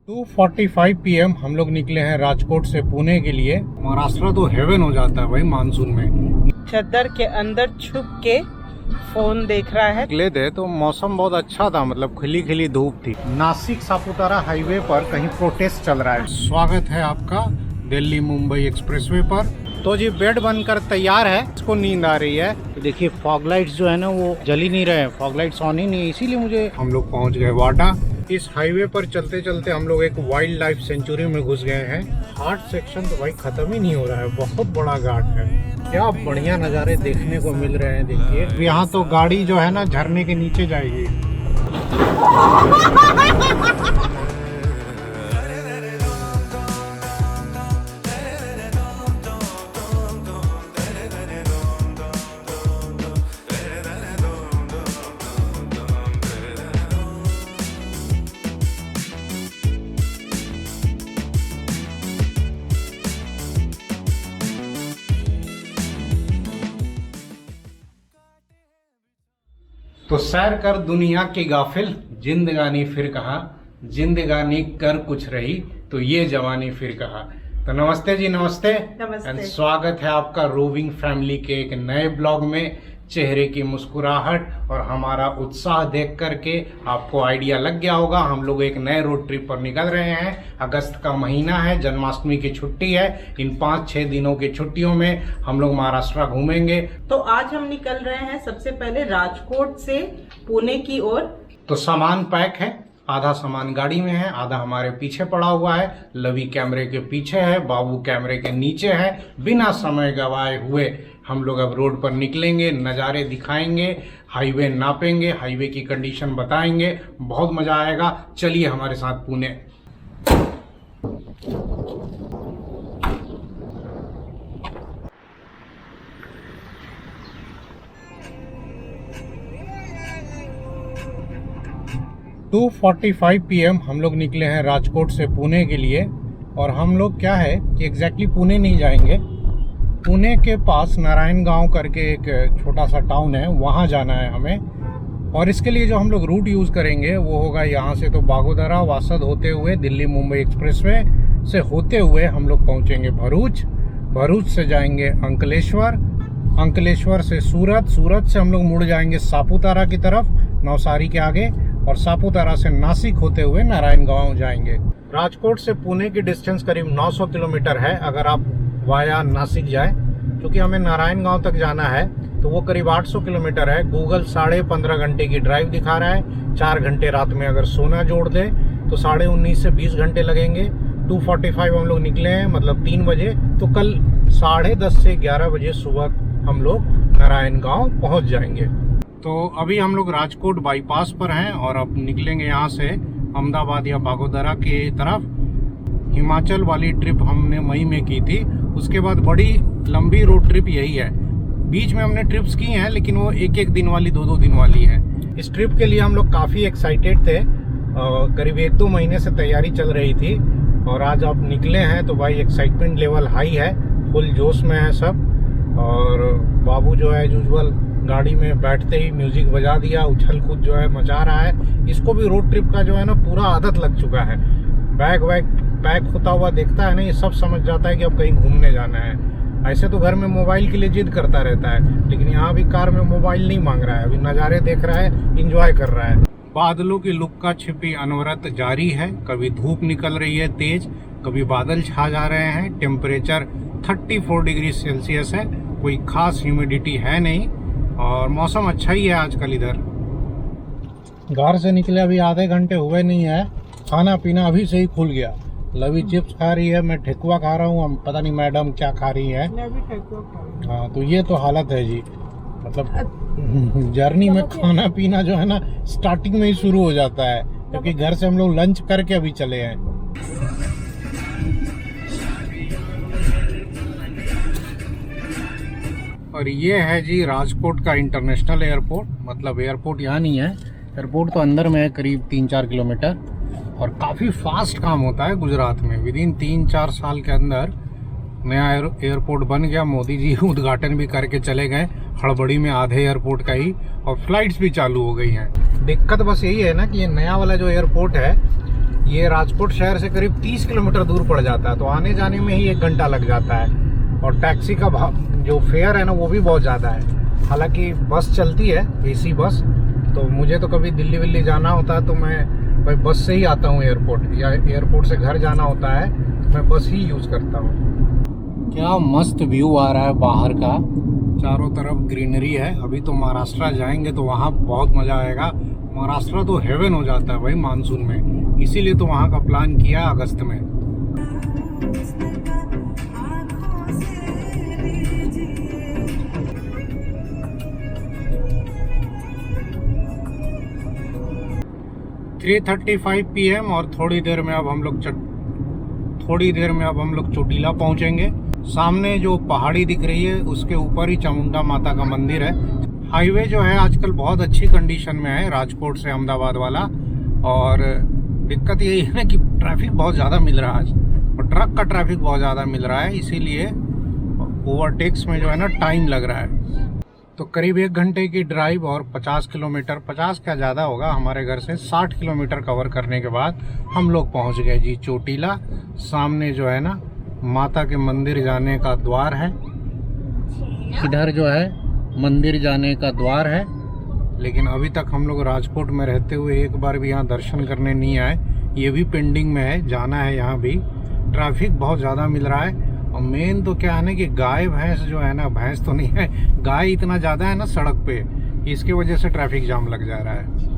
2:45 PM हम लोग निकले हैं राजकोट से पुणे के लिए। महाराष्ट्र तो हेवन हो जाता है भाई मानसून में। चद्दर के अंदर छुप के फोन देख रहा है। निकले थे तो मौसम बहुत अच्छा था, मतलब खिली खिली धूप थी। नासिक सापुतारा हाईवे पर कहीं प्रोटेस्ट चल रहा है। स्वागत है आपका दिल्ली मुंबई एक्सप्रेसवे पर। तो जी बेड बनकर तैयार है, इसको नींद आ रही है। तो देखिए फॉग लाइट्स जो है ना वो जल ही नहीं रहे, फॉग लाइट्स ऑन ही नहीं, इसीलिए मुझे हम लोग पहुंच गए वाडा। इस हाईवे पर चलते चलते हम लोग एक वाइल्ड लाइफ सेंचुरी में घुस गए हैं। घाट सेक्शन तो भाई खत्म ही नहीं हो रहा है, बहुत बड़ा घाट है। क्या बढ़िया नज़ारे देखने को मिल रहे हैं। देखिए यहाँ तो गाड़ी जो है ना झरने के नीचे जाएगी। तो सैर कर दुनिया की गाफिल, जिंदगानी फिर कहा, जिंदगानी कर कुछ रही तो ये जवानी फिर कहा। तो नमस्ते जी, नमस्ते। एंड स्वागत है आपका रोविंग फैमिली के एक नए ब्लॉग में। चेहरे की मुस्कुराहट और हमारा उत्साह देख करके आपको आइडिया लग गया होगा, हम लोग एक नए रोड ट्रिप पर निकल रहे हैं। अगस्त का महीना है, जन्माष्टमी की छुट्टी है। इन 5-6 दिनों की छुट्टियों में हम लोग महाराष्ट्र घूमेंगे। तो आज हम निकल रहे हैं सबसे पहले राजकोट से पुणे की ओर। तो सामान पैक है, आधा सामान गाड़ी में है, आधा हमारे पीछे पड़ा हुआ है। लवी कैमरे के पीछे है, बाबू कैमरे के नीचे है। बिना समय गवाए हुए हम लोग अब रोड पर निकलेंगे, नज़ारे दिखाएंगे, हाईवे नापेंगे, हाईवे की कंडीशन बताएंगे। बहुत मजा आएगा। चलिए हमारे साथ पुणे। टू 2:45 PM हम लोग निकले हैं राजकोट से पुणे के लिए। और हम लोग क्या है कि एग्जैक्टली पुणे नहीं जाएंगे, पुणे के पास नारायण गांव करके एक छोटा सा टाउन है, वहाँ जाना है हमें। और इसके लिए जो हम लोग रूट यूज़ करेंगे वो होगा यहाँ से तो बागोदरा वासद होते हुए दिल्ली मुंबई एक्सप्रेसवे से होते हुए हम लोग पहुँचेंगे भरूच। भरूच से जाएंगे अंकलेश्वर, अंकलेश्वर से सूरत, सूरत से हम लोग मुड़ जाएंगे सापुतारा की तरफ, नवसारी के आगे, और सापुतारा से नासिक होते हुए नारायण गांव जाएंगे। राजकोट से पुणे की डिस्टेंस करीब 900 किलोमीटर है अगर आप वाया नासिक जाए। क्योंकि हमें नारायण गांव तक जाना है तो वो करीब 800 किलोमीटर है। गूगल 15.5 घंटे की ड्राइव दिखा रहा है। 4 घंटे रात में अगर सोना जोड़ दे तो 19.5 से 20 घंटे लगेंगे। 2:45 हम लोग निकले हैं, मतलब 3 बजे। तो कल 10:30 से 11 बजे सुबह हम लोग नारायण गांव पहुंच जाएंगे। तो अभी हम लोग राजकोट बाईपास पर हैं और अब निकलेंगे यहाँ से अहमदाबाद या बागोदरा की तरफ। हिमाचल वाली ट्रिप हमने मई में की थी, उसके बाद बड़ी लंबी रोड ट्रिप यही है। बीच में हमने ट्रिप्स की हैं लेकिन वो 1-1 दिन वाली, 2-2 दिन वाली है। इस ट्रिप के लिए हम लोग काफ़ी एक्साइटेड थे, करीब 1-2 महीने से तैयारी चल रही थी। और आज आप निकले हैं तो भाई एक्साइटमेंट लेवल हाई है, फुल जोश में है सब। और बाबू जो है यूजुअल गाड़ी में बैठते ही म्यूजिक बजा दिया, उछल कूद जो है मचा रहा है। इसको भी रोड ट्रिप का जो है ना पूरा आदत लग चुका है। बैग वैग पैक होता हुआ देखता है ना, ये सब समझ जाता है कि अब कहीं घूमने जाना है। ऐसे तो घर में मोबाइल के लिए जिद करता रहता है, लेकिन यहाँ भी कार में मोबाइल नहीं मांग रहा है, अभी नज़ारे देख रहा है, इंजॉय कर रहा है। बादलों की लुक्का छिपी अनवरत जारी है। कभी धूप निकल रही है तेज, कभी बादल छा जा रहे हैं। टेम्परेचर 34 डिग्री सेल्सियस है, कोई खास ह्यूमिडिटी है नहीं और मौसम अच्छा ही है आजकल इधर। घर से निकले अभी आधे घंटे हुए नहीं है, खाना पीना अभी से ही खुल गया। लवी चिप्स खा रही है, मैं ठेकुआ खा रहा हूँ, पता नहीं मैडम क्या खा रही है। मैं भी ठेकुआ खा रही हूँ। हाँ, तो ये तो हालत है जी, मतलब जर्नी में खाना पीना जो है ना स्टार्टिंग में ही शुरू हो जाता है, क्योंकि घर से हम लोग लंच करके अभी चले हैं। और ये है जी राजकोट का इंटरनेशनल एयरपोर्ट। मतलब एयरपोर्ट यहाँ नहीं है, एयरपोर्ट तो अंदर में है करीब 3-4 किलोमीटर। और काफ़ी फास्ट काम होता है गुजरात में। विदिन 3-4 साल के अंदर नया एयरपोर्ट बन गया। मोदी जी उद्घाटन भी करके चले गए हड़बड़ी में आधे एयरपोर्ट का ही, और फ्लाइट्स भी चालू हो गई हैं। दिक्कत बस यही है ना कि ये नया वाला जो एयरपोर्ट है ये राजकोट शहर से करीब 30 किलोमीटर दूर पड़ जाता है, तो आने जाने में ही 1 घंटा लग जाता है। और टैक्सी का जो फेयर है ना वो भी बहुत ज़्यादा है। हालांकि बस चलती है, एसी बस, तो मुझे तो कभी दिल्ली विल्ली जाना होता है तो मैं भाई बस से ही आता हूँ एयरपोर्ट, या एयरपोर्ट से घर जाना होता है तो मैं बस ही यूज़ करता हूँ। क्या मस्त व्यू आ रहा है बाहर का, चारों तरफ ग्रीनरी है। अभी तो महाराष्ट्र जाएंगे तो वहाँ बहुत मज़ा आएगा। महाराष्ट्र तो हेवन हो जाता है भाई मानसून में, इसीलिए तो वहाँ का प्लान किया अगस्त में। (3:35 PM) और थोड़ी देर में अब हम लोग चोटीला पहुंचेंगे। सामने जो पहाड़ी दिख रही है उसके ऊपर ही चामुंडा माता का मंदिर है। हाईवे जो है आजकल बहुत अच्छी कंडीशन में है, राजकोट से अहमदाबाद वाला। और दिक्कत यही है ना कि ट्रैफिक बहुत ज़्यादा मिल रहा है आज, और ट्रक का ट्रैफिक बहुत ज़्यादा मिल रहा है, इसीलिए ओवरटेक्स में जो है ना टाइम लग रहा है। तो करीब 1 घंटे की ड्राइव और 50 किलोमीटर, 50 क्या ज़्यादा होगा, हमारे घर से 60 किलोमीटर कवर करने के बाद हम लोग पहुँच गए जी चोटीला। सामने जो है ना माता के मंदिर जाने का द्वार है, इधर जो है मंदिर जाने का द्वार है। लेकिन अभी तक हम लोग राजकोट में रहते हुए एक बार भी यहाँ दर्शन करने नहीं आए, ये भी पेंडिंग में है, जाना है यहाँ भी। ट्रैफिक बहुत ज़्यादा मिल रहा है, और मेन तो क्या है ना कि गाय भैंस जो है ना, भैंस तो नहीं है, गाय इतना ज़्यादा है ना सड़क पे, इसकी वजह से ट्रैफिक जाम लग जा रहा है।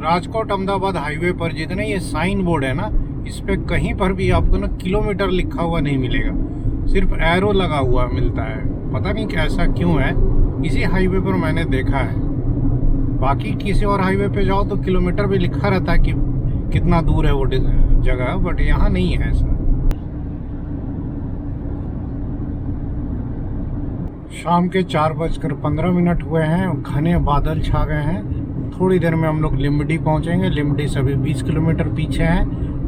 राजकोट अहमदाबाद हाईवे पर जितने ये साइन बोर्ड है ना, इस पे कहीं पर भी आपको ना किलोमीटर लिखा हुआ नहीं मिलेगा, सिर्फ एरो लगा हुआ मिलता है। पता नहीं ऐसा क्यों है, इसी हाईवे पर मैंने देखा है। बाकी किसी और हाईवे पे जाओ तो किलोमीटर भी लिखा रहता है कि कितना दूर है वो जगह, बट यहाँ नहीं है ऐसा। शाम के 4:15 हुए हैं, घने बादल छा गए हैं। थोड़ी देर में हम लोग लिमडी पहुंचेंगे। लिमडी से भी 20 किलोमीटर पीछे है।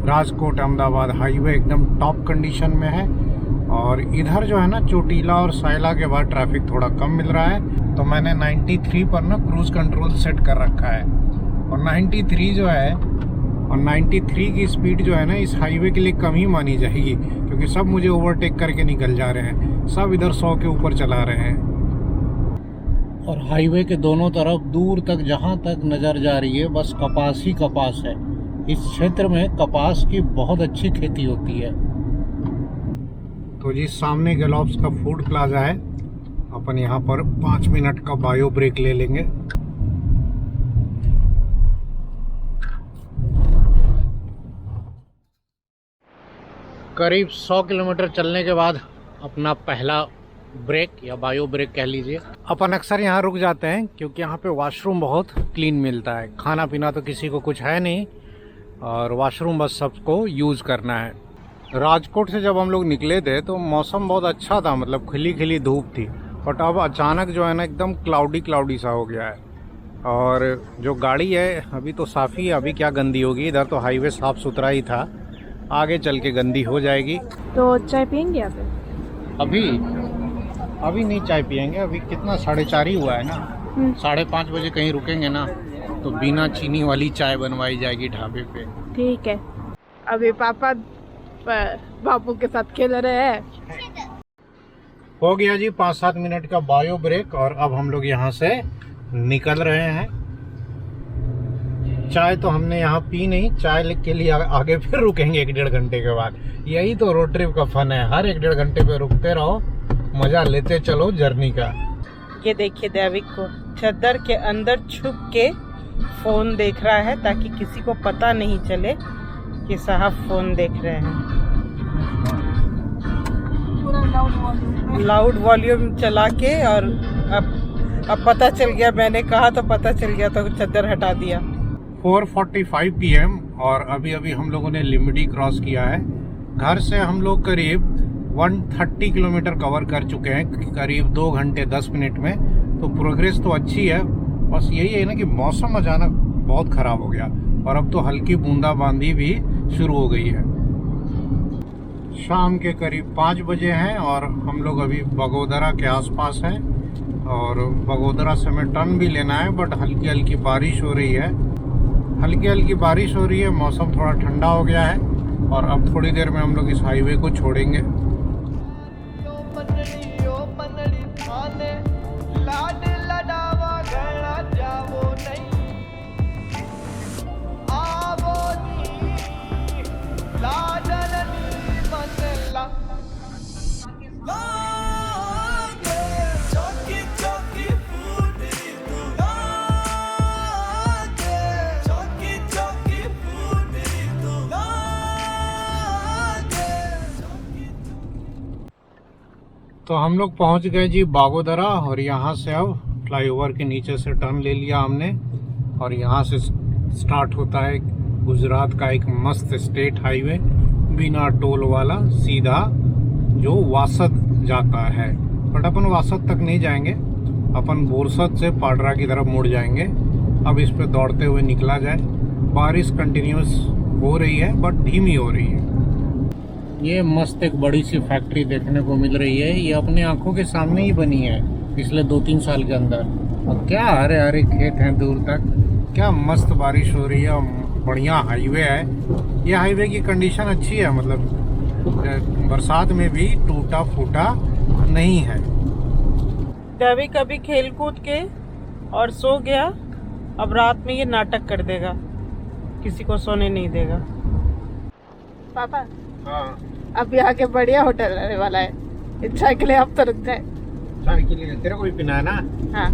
राजकोट अहमदाबाद हाईवे एकदम टॉप कंडीशन में है। और इधर जो है ना चोटीला और सायला के बाद ट्रैफिक थोड़ा कम मिल रहा है, तो मैंने 93 पर ना क्रूज कंट्रोल सेट कर रखा है। और 93 जो है, और 93 की स्पीड जो है ना इस हाईवे के लिए कम ही मानी जाएगी, क्योंकि सब मुझे ओवरटेक करके निकल जा रहे हैं, सब इधर 100 के ऊपर चला रहे हैं। और हाईवे के दोनों तरफ दूर तक जहाँ तक नज़र जा रही है बस कपास ही कपास है। इस क्षेत्र में कपास की बहुत अच्छी खेती होती है। तो जी सामने गैलोप्स का फूड प्लाजा है, अपन यहाँ पर 5 मिनट का बायो ब्रेक ले लेंगे। करीब 100 किलोमीटर चलने के बाद अपना पहला ब्रेक या बायो ब्रेक कह लीजिए। अपन अक्सर यहाँ रुक जाते हैं क्योंकि यहाँ पे वॉशरूम बहुत क्लीन मिलता है। खाना पीना तो किसी को कुछ है नहीं, और वॉशरूम बस सबको यूज़ करना है। राजकोट से जब हम लोग निकले थे तो मौसम बहुत अच्छा था, मतलब खिली खिली धूप थी, बट अब अचानक जो है ना एकदम क्लाउडी सा हो गया है। और जो गाड़ी है अभी तो साफ़ ही है, अभी क्या गंदी होगी, इधर तो हाईवे साफ़ सुथरा ही था, आगे चल के गंदी हो जाएगी। तो चाय पियेंगे आप? अभी नहीं चाय पियेंगे, अभी कितना 4:30 ही हुआ है ना, 5:30 बजे कहीं रुकेंगे ना तो बिना चीनी वाली चाय बनवाई जाएगी ढाबे पे। ठीक है। अभी पापा बापू के साथ खेल रहे हैं। हो गया जी 5-7 मिनट का बायो ब्रेक, और अब हम लोग यहाँ से निकल रहे हैं। चाय तो हमने यहाँ पी नहीं, चाय के लिए आगे फिर रुकेंगे 1-1.5 घंटे के बाद। यही तो रोड ट्रिप का फन है, हर 1-1.5 घंटे पे रुकते रहो, मजा लेते चलो जर्नी का। ये देखिए देविक को चद्दर के अंदर छुप के फोन देख रहा है ताकि किसी को पता नहीं चले कि साहब फोन देख रहे हैं। लाउड वॉल्यूम चला के, और अब पता चल गया, मैंने कहा तो पता चल गया, तो चद्दर हटा दिया। 4:45 PM और अभी हम लोगों ने लिमडी क्रॉस किया है। घर से हम लोग करीब 130 किलोमीटर कवर कर चुके हैं, करीब 2 घंटे 10 मिनट में। तो प्रोग्रेस तो अच्छी है, बस यही है ना कि मौसम अचानक बहुत ख़राब हो गया, और अब तो हल्की बूंदाबांदी भी शुरू हो गई है। शाम के करीब 5 बजे हैं और हम लोग अभी बगोदरा के आसपास हैं। और बगोदरा से हमें टर्न भी लेना है, बट हल्की हल्की बारिश हो रही है। हल्की हल्की बारिश हो रही है, मौसम थोड़ा ठंडा हो गया है और अब थोड़ी देर में हम लोग इस हाईवे को छोड़ेंगे। तो हम लोग पहुंच गए जी बागोदरा, और यहाँ से अब फ्लाईओवर के नीचे से टर्न ले लिया हमने और यहाँ से स्टार्ट होता है गुजरात का एक मस्त स्टेट हाईवे बिना टोल वाला, सीधा जो वासद जाता है। बट अपन वासद तक नहीं जाएंगे, अपन बोरसद से पाडरा की तरफ मुड़ जाएंगे। अब इस पे दौड़ते हुए निकला जाए। बारिश कंटिन्यूस हो रही है बट धीमी हो रही है। ये मस्त एक बड़ी सी फैक्ट्री देखने को मिल रही है। ये अपने आंखों के सामने ही बनी है पिछले 2-3 साल के अंदर। और क्या हरे हरे खेत हैं दूर तक, क्या मस्त बारिश हो रही है और बढ़िया हाईवे है। ये हाईवे की कंडीशन अच्छी है, मतलब बरसात में भी टूटा फूटा नहीं है। देवी कभी खेल कूद के और सो गया, अब रात में ये नाटक कर देगा, किसी को सोने नहीं देगा। पापा हाँ, अब यहाँ के बढ़िया होटल रहने वाला है। चाय के लिए आप तो रुक जाए। चाय के लिए तेरे को भी पीना है ना? हाँ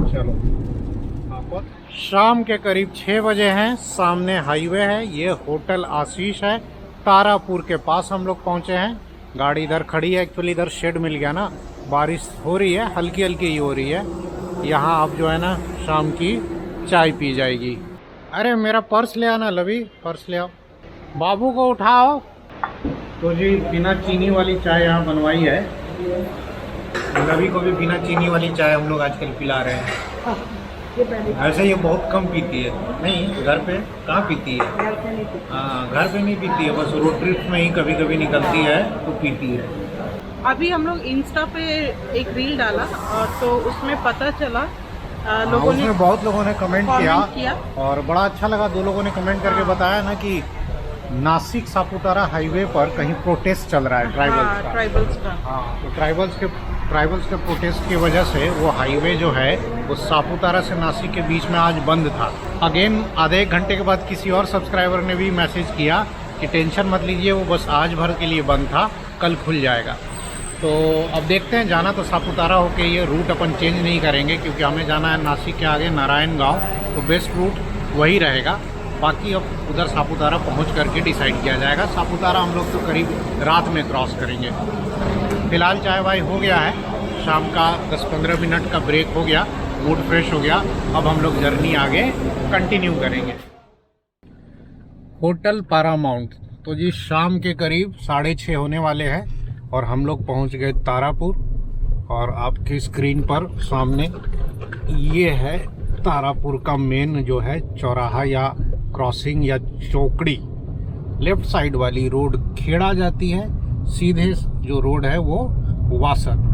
चलो। शाम के करीब 6 बजे हैं, सामने हाईवे है। ये होटल आशीष है, तारापुर के पास हम लोग पहुंचे हैं। गाड़ी इधर खड़ी है, एक्चुअली इधर शेड मिल गया ना। बारिश हो रही है, हल्की हल्की ही हो रही है। यहाँ अब जो है ना शाम की चाय पी जाएगी। अरे मेरा पर्स ले आना लवी, पर्स ले आओ। बाबू को उठाओ। तो जी बिना चीनी वाली चाय यहाँ बनवाई है। लवी को भी बिना चीनी वाली चाय हम लोग आजकल पिला रहे हैं। ऐसे ये बहुत कम पीती है। नहीं, घर पे कहाँ पीती है? हाँ, घर पे नहीं पीती है, बस रोड ट्रिप में ही कभी कभी निकलती है तो पीती है। अभी हम लोग इंस्टा पे एक रील डाला और तो उसमें पता चला लोगों ने, उसमें बहुत लोगों ने कमेंट किया और बड़ा अच्छा लगा। 2 लोगों ने कमेंट करके बताया ना कि नासिक सापुतारा हाईवे पर कहीं प्रोटेस्ट चल रहा है ट्राइबल्स का। हाँ, तो ट्राइबल्स के प्रोटेस्ट की वजह से वो हाईवे जो है वो सापुतारा से नासिक के बीच में आज बंद था। अगेन आधे 1 घंटे के बाद किसी और सब्सक्राइबर ने भी मैसेज किया कि टेंशन मत लीजिए, वो बस आज भर के लिए बंद था, कल खुल जाएगा। तो अब देखते हैं, जाना तो सापुतारा होके, ये रूट अपन चेंज नहीं करेंगे क्योंकि हमें जाना है नासिक के आगे नारायण गाँव, तो बेस्ट रूट वही रहेगा। बाकी अब उधर सापुतारा पहुंच करके डिसाइड किया जाएगा। सापुतारा हम लोग तो करीब रात में क्रॉस करेंगे। फिलहाल चाय वाय हो गया है, शाम का 10-15 मिनट का ब्रेक हो गया, मूड फ्रेश हो गया। अब हम लोग जर्नी आगे कंटिन्यू करेंगे। Hotel Paramount. तो जी शाम के करीब 6:30 होने वाले हैं और हम लोग पहुंच गए तारापुर। और आपकी स्क्रीन पर सामने ये है तारापुर का मेन जो है चौराहा या क्रॉसिंग या चौकड़ी। लेफ्ट साइड वाली रोड खेड़ा जाती है, सीधे जो रोड है वो वासद।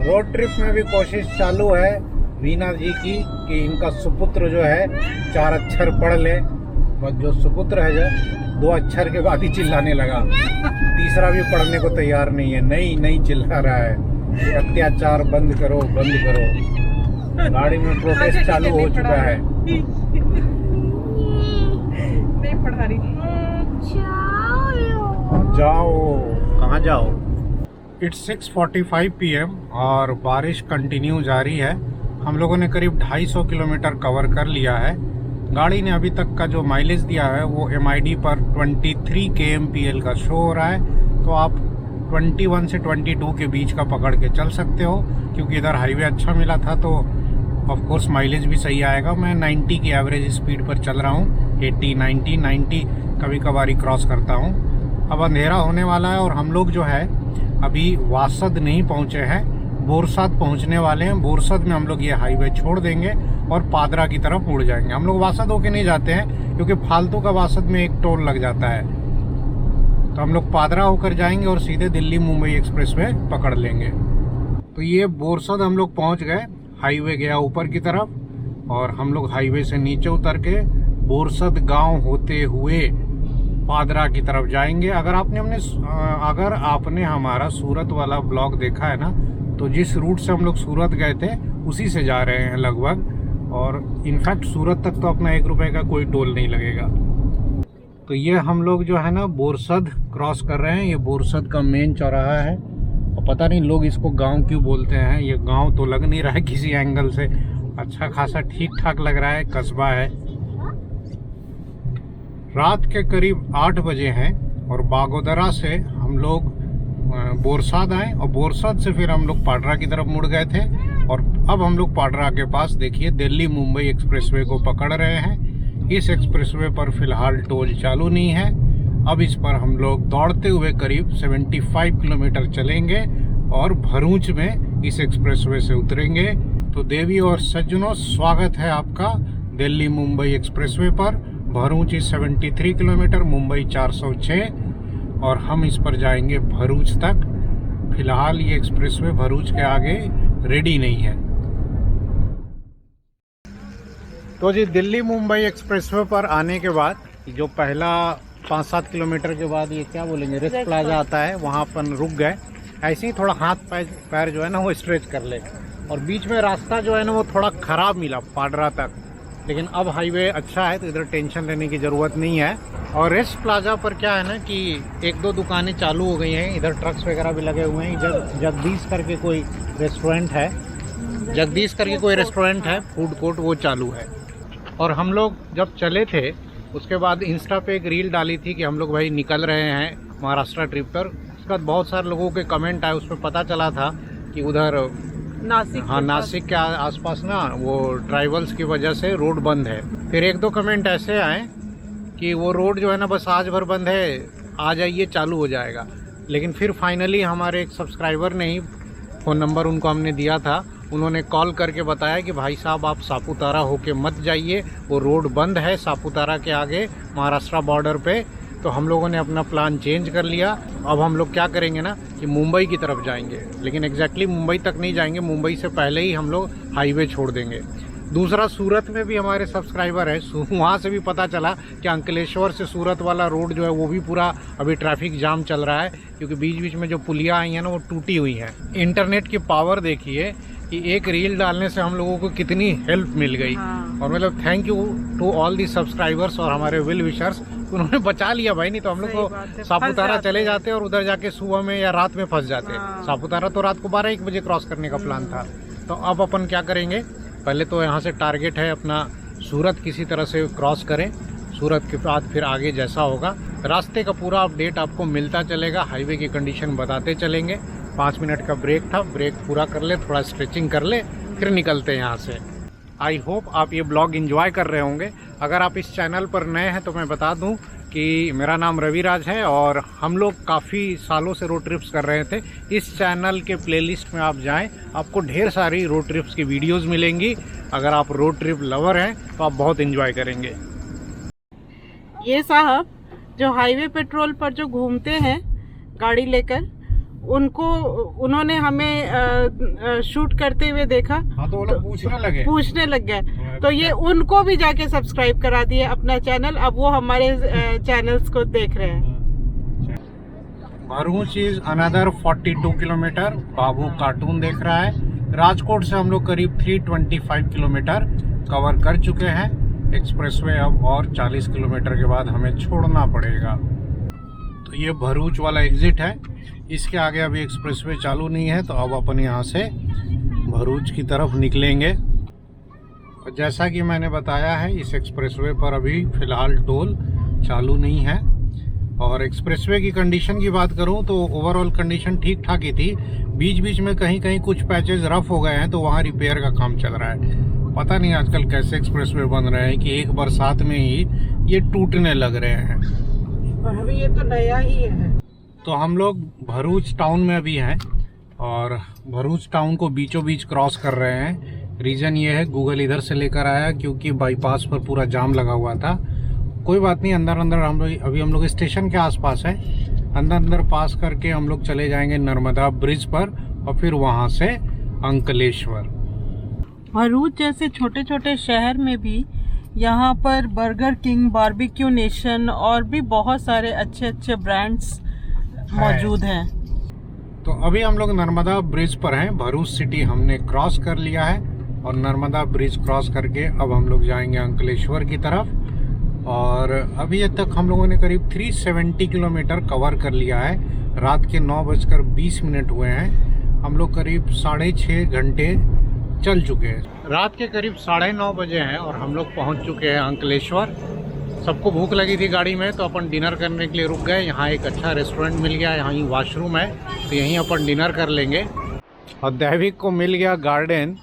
रोड ट्रिप में भी कोशिश चालू है वीना जी की कि इनका सुपुत्र जो है 4 अक्षर पढ़ ले, बस जो सुपुत्र है जो 2 अक्षर के बाद ही चिल्लाने लगा, तीसरा भी पढ़ने को तैयार नहीं है। नहीं चिल्ला रहा है, अत्याचार बंद करो बंद करो। गाड़ी में प्रोटेस्ट चालू हो चुका है। नहीं पढ़ा रही। जाओ, कहाँ जाओ? इट्स 6:45 PM और बारिश कंटिन्यू जारी है। हम लोगों ने करीब 250 किलोमीटर कवर कर लिया है। गाड़ी ने अभी तक का जो माइलेज दिया है वो MID पर 23 kmpl का शो हो रहा है। तो आप 21 से 22 के बीच का पकड़ के चल सकते हो, क्योंकि इधर हाईवे अच्छा मिला था तो ऑफ कोर्स माइलेज भी सही आएगा। मैं 90 की एवरेज स्पीड पर चल रहा हूँ, 80, 90 कभी कभार क्रॉस करता हूँ। अब अंधेरा होने वाला है और हम लोग जो है अभी वासद नहीं पहुँचे हैं, बोरसद पहुँचने वाले हैं। बोरसद में हम लोग ये हाईवे छोड़ देंगे और पादरा की तरफ मुड़ जाएंगे। हम लोग वासद होके नहीं जाते हैं क्योंकि फालतू का वासद में एक टोल लग जाता है, तो हम लोग पादरा होकर जाएंगे और सीधे दिल्ली मुंबई एक्सप्रेस वे पकड़ लेंगे। तो तो ये बोरसद हम लोग पहुंच गए। हाईवे गया ऊपर की तरफ और हम लोग हाईवे से नीचे उतर के बोरसद गांव होते हुए पादरा की तरफ जाएंगे। अगर आपने हमारा सूरत वाला ब्लॉग देखा है ना, तो जिस रूट से हम लोग सूरत गए थे उसी से जा रहे हैं लगभग। और इनफैक्ट सूरत तक तो अपना 1 रुपए का कोई टोल नहीं लगेगा। तो ये हम लोग जो है ना बोरसद क्रॉस कर रहे हैं। ये बोरसद का मेन चौराहा है और पता नहीं लोग इसको गांव क्यों बोलते हैं। ये गांव तो लग नहीं रहा है किसी एंगल से, अच्छा खासा ठीक ठाक लग रहा है, कस्बा है। रात के करीब 8 बजे हैं और बागोदरा से हम लोग बोरसद आए और बोरसद से फिर हम लोग पाडरा की तरफ मुड़ गए थे। और अब हम लोग पाडरा के पास देखिए दिल्ली मुंबई एक्सप्रेसवे को पकड़ रहे हैं। इस एक्सप्रेसवे पर फिलहाल टोल चालू नहीं है। अब इस पर हम लोग दौड़ते हुए करीब 75 किलोमीटर चलेंगे और भरूच में इस एक्सप्रेसवे से उतरेंगे। तो देवी और सज्जनों, स्वागत है आपका दिल्ली मुंबई एक्सप्रेसवे पर। भरूच 73 किलोमीटर, मुंबई 406 और हम इस पर जाएंगे भरूच तक। फिलहाल ये एक्सप्रेसवे भरूच के आगे रेडी नहीं है। तो जी दिल्ली मुंबई एक्सप्रेसवे पर आने के बाद जो पहला 5-7 किलोमीटर के बाद ये क्या बोलेंगे रेस्ट प्लाजा आता है, वहाँ अपन रुक गए। ऐसे ही थोड़ा हाथ पैर जो है ना वो स्ट्रेच कर ले। और बीच में रास्ता जो है ना वो थोड़ा ख़राब मिला पाडरा तक, लेकिन अब हाईवे अच्छा है तो इधर टेंशन लेने की ज़रूरत नहीं है। और रेस्ट प्लाजा पर क्या है ना कि 1-2 दुकानें चालू हो गई हैं। इधर ट्रक्स वगैरह भी लगे हुए हैं। जगदीश करके कोई रेस्टोरेंट है, फूड कोर्ट, वो चालू है। और हम लोग जब चले थे उसके बाद इंस्टा पे एक रील डाली थी कि हम लोग भाई निकल रहे हैं महाराष्ट्र ट्रिप पर। उसके बाद बहुत सारे लोगों के कमेंट आए, उस पर पता चला था कि उधर नासिक के आसपास ना वो ट्राइबल्स की वजह से रोड बंद है। फिर 1-2 कमेंट ऐसे आए कि वो रोड जो है ना बस आज भर बंद है, आ जाइए चालू हो जाएगा। लेकिन फिर फाइनली हमारे एक सब्सक्राइबर ने ही, फ़ोन नंबर उनको हमने दिया था, उन्होंने कॉल करके बताया कि भाई साहब आप सापुतारा होके मत जाइए, वो रोड बंद है सापुतारा के आगे महाराष्ट्र बॉर्डर पे। तो हम लोगों ने अपना प्लान चेंज कर लिया। अब हम लोग क्या करेंगे ना कि मुंबई की तरफ जाएंगे, लेकिन एग्जैक्टली मुंबई तक नहीं जाएंगे, मुंबई से पहले ही हम लोग हाईवे छोड़ देंगे। दूसरा, सूरत में भी हमारे सब्सक्राइबर है, वहाँ से भी पता चला कि अंकलेश्वर से सूरत वाला रोड जो है वो भी पूरा अभी ट्रैफिक जाम चल रहा है, क्योंकि बीच बीच में जो पुलिया आई हैं ना वो टूटी हुई हैं। इंटरनेट की पावर देखिए कि एक रील डालने से हम लोगों को कितनी हेल्प मिल गई। और मतलब thank you to all the subscribers और हमारे वेल विशर्स, उन्होंने बचा लिया भाई, नहीं तो हम लोग को सापुतारा चले जाते और उधर जाके सुबह में या रात में फंस जाते। सापुतारा तो रात को 12-1 बजे क्रॉस करने का प्लान था। तो अब अपन क्या करेंगे, पहले तो यहाँ से टारगेट है अपना सूरत किसी तरह से क्रॉस करें। सूरत के बाद फिर आगे जैसा होगा रास्ते का पूरा अपडेट आपको मिलता चलेगा, हाईवे की कंडीशन बताते चलेंगे। 5 मिनट का ब्रेक था, ब्रेक पूरा कर ले, थोड़ा स्ट्रेचिंग कर ले, फिर निकलते हैं यहाँ से। आई होप आप ये ब्लॉग एंजॉय कर रहे होंगे। अगर आप इस चैनल पर नए हैं तो मैं बता दूं कि मेरा नाम रविराज है और हम लोग काफ़ी सालों से रोड ट्रिप्स कर रहे थे। इस चैनल के प्लेलिस्ट में आप जाएं, आपको ढेर सारी रोड ट्रिप्स की वीडियोस मिलेंगी। अगर आप रोड ट्रिप लवर हैं तो आप बहुत एंजॉय करेंगे। ये साहब जो हाईवे पेट्रोल पर जो घूमते हैं गाड़ी लेकर, उन्होंने हमें शूट करते हुए देखा। हाँ, तो वो लोग पूछने लग गए। तो ये उनको भी जाके सब्सक्राइब करा दिए अपना चैनल। अब वो हमारे चैनल्स को देख रहे हैं। Bharuch is another 42 kilometre. Babu cartoon देख रहा है। राजकोट से हम लोग करीब 325 किलोमीटर कवर कर चुके हैं। एक्सप्रेसवे अब और 40 किलोमीटर के बाद हमें छोड़ना पड़ेगा। तो ये भरूच वाला एग्जिट है, इसके आगे अभी एक्सप्रेसवे चालू नहीं है। तो अब अपन यहाँ से भरूच की तरफ निकलेंगे। और जैसा कि मैंने बताया है, इस एक्सप्रेसवे पर अभी फ़िलहाल टोल चालू नहीं है। और एक्सप्रेसवे की कंडीशन की बात करूं तो ओवरऑल कंडीशन ठीक ठाक ही थी। बीच बीच में कहीं कहीं कुछ पैचेस रफ हो गए हैं, तो वहाँ रिपेयर का काम चल रहा है। पता नहीं आजकल कैसे एक्सप्रेसवे बन रहे हैं कि एक बरसात में ही ये टूटने लग रहे हैं। और अभी ये तो नया ही है। तो हम लोग भरूच टाउन में अभी हैं और भरूच टाउन को बीचों बीच क्रॉस कर रहे हैं। रीज़न ये है, गूगल इधर से लेकर आया क्योंकि बाईपास पर पूरा जाम लगा हुआ था। कोई बात नहीं, अंदर अंदर हम लोग स्टेशन के आसपास है। अंदर पास करके हम लोग चले जाएंगे नर्मदा ब्रिज पर और फिर वहाँ से अंकलेश्वर। भरूच जैसे छोटे छोटे शहर में भी यहाँ पर बर्गर किंग, बारबेक्यू नेशन और भी बहुत सारे अच्छे अच्छे ब्रांड्स मौजूद हैं। तो अभी हम लोग नर्मदा ब्रिज पर हैं। भरूच सिटी हमने क्रॉस कर लिया है और नर्मदा ब्रिज क्रॉस करके अब हम लोग जाएंगे अंकलेश्वर की तरफ। और अभी तक हम लोगों ने करीब 370 किलोमीटर कवर कर लिया है। रात के 9:20 हुए हैं। हम लोग करीब 6.5 घंटे चल चुके हैं। रात के करीब 9:30 बजे हैं और हम लोग पहुंच चुके हैं अंकलेश्वर। सबको भूख लगी थी गाड़ी में, तो अपन डिनर करने के लिए रुक गए। यहाँ एक अच्छा रेस्टोरेंट मिल गया, यहाँ ही वॉशरूम है, तो यहीं अपन डिनर कर लेंगे। और दैविक को मिल गया गार्डन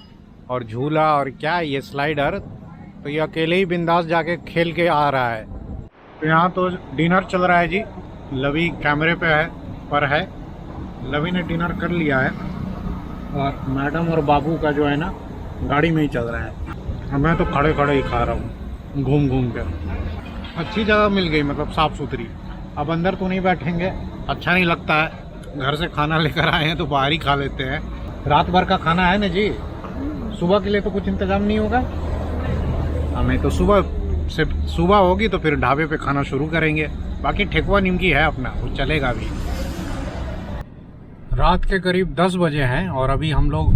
और झूला और क्या ये स्लाइडर, तो ये अकेले ही बिंदास जाके खेल के आ रहा है। तो यहाँ तो डिनर चल रहा है जी। लवी कैमरे पर है। लवी ने डिनर कर लिया है और मैडम और बाबू का जो है ना गाड़ी में ही चल रहा है। मैं तो खड़े खड़े ही खा रहा हूँ घूम घूम कर। अच्छी जगह मिल गई, मतलब साफ़ सुथरी। अब अंदर तो नहीं बैठेंगे, अच्छा नहीं लगता है। घर से खाना लेकर आए हैं तो बाहर ही खा लेते हैं। रात भर का खाना है ना जी, सुबह के लिए तो कुछ इंतज़ाम नहीं होगा हमें। तो सुबह होगी तो फिर ढाबे पे खाना शुरू करेंगे। बाकी ठेकुआ निमकी है अपना, वो चलेगा भी। रात के करीब 10 बजे हैं और अभी हम लोग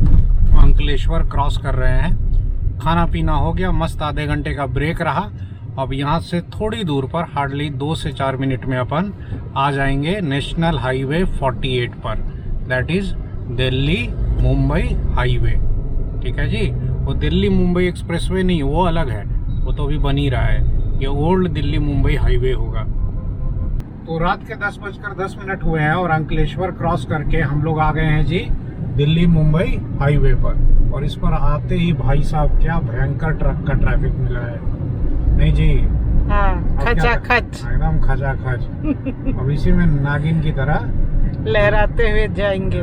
अंकलेश्वर क्रॉस कर रहे हैं। खाना पीना हो गया, मस्त आधे घंटे का ब्रेक रहा। अब यहाँ से थोड़ी दूर पर हार्डली 2 से 4 मिनट में अपन आ जाएंगे नेशनल हाईवे 48 पर। That is Delhi Mumbai highway. ठीक है जी। वो दिल्ली मुंबई एक्सप्रेसवे नहीं, वो अलग है, वो तो अभी बन ही रहा है। ये ओल्ड दिल्ली मुंबई हाईवे होगा। तो रात के 10:10 हुए हैं और अंकलेश्वर क्रॉस करके हम लोग आ गए हैं जी दिल्ली मुंबई हाईवे पर। और इस पर आते ही भाई साहब क्या भयंकर ट्रक का ट्रैफिक मिला है, नहीं जी? हाँ, खचाखच, एकदम खचाखच। अब इसी में नागिन की तरह लहराते हुए जाएंगे।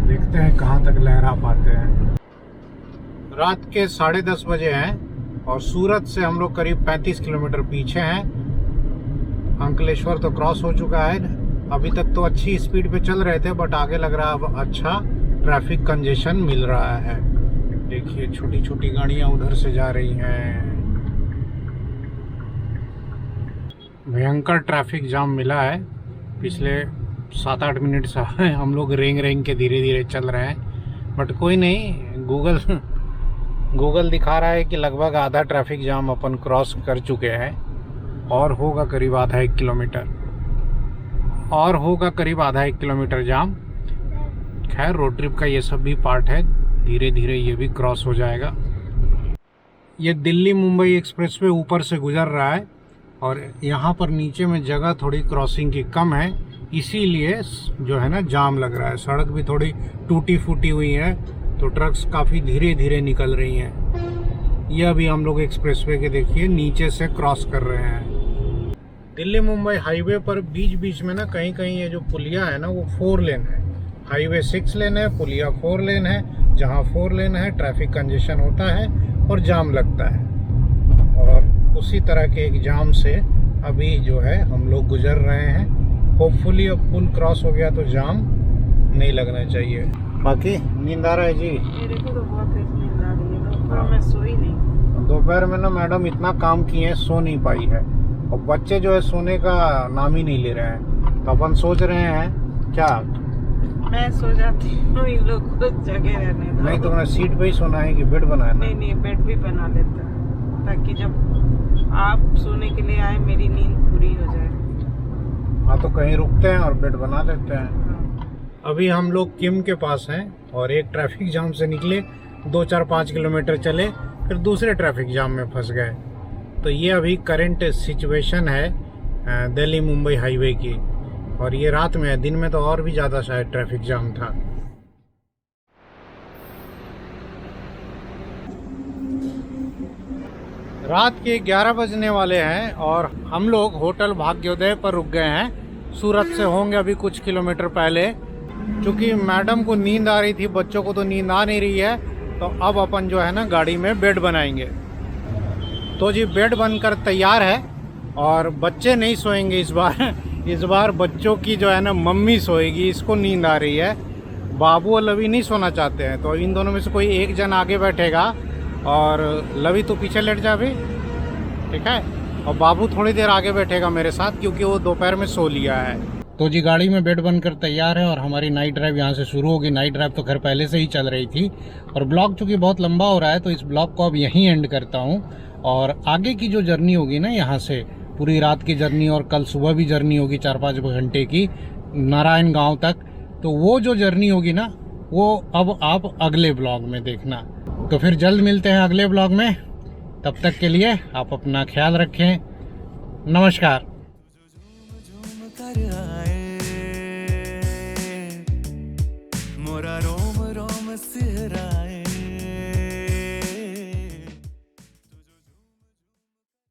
देखते हैं कहाँ तक लहरा पाते हैं। रात के 10:30 बजे हैं और सूरत से हम लोग करीब 35 किलोमीटर पीछे हैं। अंकलेश्वर तो क्रॉस हो चुका है। अभी तक तो अच्छी स्पीड पे चल रहे थे, बट आगे लग रहा है अब अच्छा ट्रैफिक कंजेशन मिल रहा है। देखिए छोटी छोटी गाड़ियां उधर से जा रही हैं। भयंकर ट्रैफिक जाम मिला है। पिछले 7-8 मिनट से हम लोग रेंग के धीरे धीरे चल रहे हैं, बट कोई नहीं। गूगल दिखा रहा है कि लगभग आधा ट्रैफिक जाम अपन क्रॉस कर चुके हैं और होगा करीब आधा 1 किलोमीटर और होगा करीब आधा 1 किलोमीटर जाम। खैर रोड ट्रिप का ये सब भी पार्ट है, धीरे धीरे ये भी क्रॉस हो जाएगा। ये दिल्ली मुंबई एक्सप्रेसवे ऊपर से गुजर रहा है और यहाँ पर नीचे में जगह थोड़ी क्रॉसिंग की कम है, इसीलिए जो है ना जाम लग रहा है। सड़क भी थोड़ी टूटी फूटी हुई है तो ट्रक्स काफ़ी धीरे धीरे निकल रही हैं। ये अभी हम लोग एक्सप्रेसवे के देखिए नीचे से क्रॉस कर रहे हैं। दिल्ली मुंबई हाईवे पर बीच बीच में ना कहीं कहीं ये जो पुलिया है ना वो 4 लेन है। हाईवे 6 लेन है, पुलिया 4 लेन है। जहाँ 4 लेन है ट्रैफिक कंजेशन होता है और जाम लगता है। और उसी तरह के एक जाम से अभी जो है हम लोग गुजर रहे हैं। होपफुली अब पुल क्रॉस हो गया तो जाम नहीं लगना चाहिए। बाकी नींद आ रहा है जी? मेरे को तो बहुत तेज नींद आ रही है, दोपहर में सोई नहीं। दोपहर में ना मैडम इतना काम किए हैं, सो नहीं पाई है। और बच्चे जो है सोने का नाम ही नहीं ले रहे हैं, तो अपन सोच रहे हैं क्या मैं सो जाती हूँ, इन लोग को जगह रहने दो। नहीं तो सीट पे ही सोना है कि बेड बनाना? नहीं बेड भी बना लेता है ताकि जब आप सोने के लिए आए मेरी नींद पूरी हो जाए। हाँ तो कहीं रुकते हैं और बेड बना लेते हैं। अभी हम लोग किम के पास हैं और एक ट्रैफिक जाम से निकले, 2-4-5 किलोमीटर चले, फिर दूसरे ट्रैफिक जाम में फंस गए। तो ये अभी करंट सिचुएशन है दिल्ली मुंबई हाईवे की। और ये रात में है, दिन में तो और भी ज़्यादा शायद ट्रैफिक जाम था। रात के 11 बजने वाले हैं और हम लोग होटल भाग्योदय पर रुक गए हैं। सूरत से होंगे अभी कुछ किलोमीटर पहले। चूँकि मैडम को नींद आ रही थी, बच्चों को तो नींद आ नहीं रही है, तो अब अपन जो है ना गाड़ी में बेड बनाएंगे। तो जी बेड बनकर तैयार है और बच्चे नहीं सोएंगे इस बार। इस बार बच्चों की जो है ना मम्मी सोएगी, इसको नींद आ रही है। बाबू और लवी नहीं सोना चाहते हैं, तो इन दोनों में से कोई एक जन आगे बैठेगा और लवी तो पीछे लेट जा भी, ठीक है, और बाबू थोड़ी देर आगे बैठेगा मेरे साथ, क्योंकि वो दोपहर में सो लिया है। तो जी गाड़ी में बेड बनकर तैयार है और हमारी नाइट ड्राइव यहाँ से शुरू होगी। नाइट ड्राइव तो खैर पहले से ही चल रही थी और ब्लॉग चूँकि बहुत लंबा हो रहा है तो इस ब्लॉग को अब यहीं एंड करता हूँ। और आगे की जो जर्नी होगी ना, यहाँ से पूरी रात की जर्नी और कल सुबह भी जर्नी होगी 4-5 घंटे की नारायण गाँव तक, तो वो जो जर्नी होगी ना वो अब आप अगले ब्लॉग में देखना। तो फिर जल्द मिलते हैं अगले ब्लॉग में, तब तक के लिए आप अपना ख्याल रखें। नमस्कार। मोरा रोम रोम सिहराए।